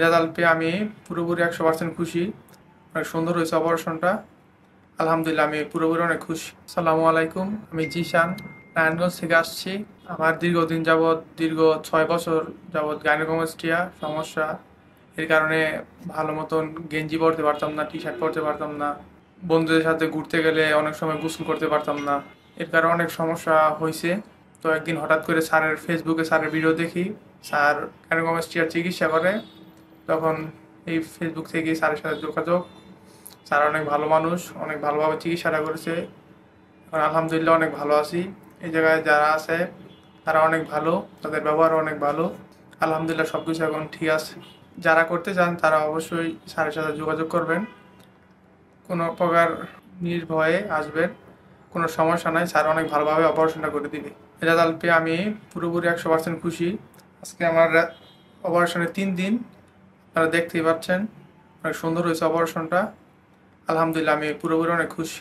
Result পেয়ে আমি পুরোপুরি 100% খুশি। অনেক সুন্দর হয়েছে অপারেশনটা। আলহামদুলিল্লাহ, আমি পুরোপুরি অনেক খুশি। আসসালামু আলাইকুম, আমি জিশান, নারায়ণগঞ্জ থেকে আসছি। আমার দীর্ঘদিন যাবৎ, দীর্ঘ 6 বছর যাবৎ গাইনোকমাস্টিয়া সমস্যা। এর কারণে ভালো মতন গেঞ্জি পরতে পারতাম না, টি শার্ট পরতে পারতাম না। বন্ধুদের সাথে ঘুরতে গেলে অনেক সময় গোসল করতে পারতাম না। এর কারণে অনেক সমস্যা হয়েছে। তো একদিন হঠাৎ করে ফেসবুকে স্যারের ভিডিও দেখি। স্যার গাইনোকমাস্টিয়ার চিকিৎসা করে। তখন এই ফেসবুক থেকে স্যারের সাথে যোগাযোগ। স্যার অনেক ভালো মানুষ, অনেক ভালোভাবে চিকিৎসাটা করেছে। এখন আলহামদুলিল্লাহ অনেক ভালো আছি। এই জায়গায় যারা আছে তারা অনেক ভালো, তাদের ব্যবহারও অনেক ভালো। আলহামদুলিল্লাহ সব কিছু এখন ঠিক আছে। যারা করতে চান তারা অবশ্যই স্যারের সাথে যোগাযোগ করবেন। কোনো প্রকার নির্ভয়ে আসবেন, কোনো সমস্যা নাই। স্যার অনেক ভালোভাবে অপারেশনটা করে দিবে। রেজাল্ট পেয়ে আমি পুরোপুরি 100% খুশি। আজকে আমার অপারেশনের 3 দিন, আপনারা দেখতেই পাচ্ছেন। অনেক সুন্দর হয়েছে অপারেশনটা। আলহামদুলিল্লাহ, আমি পুরোপুরি অনেক খুশি।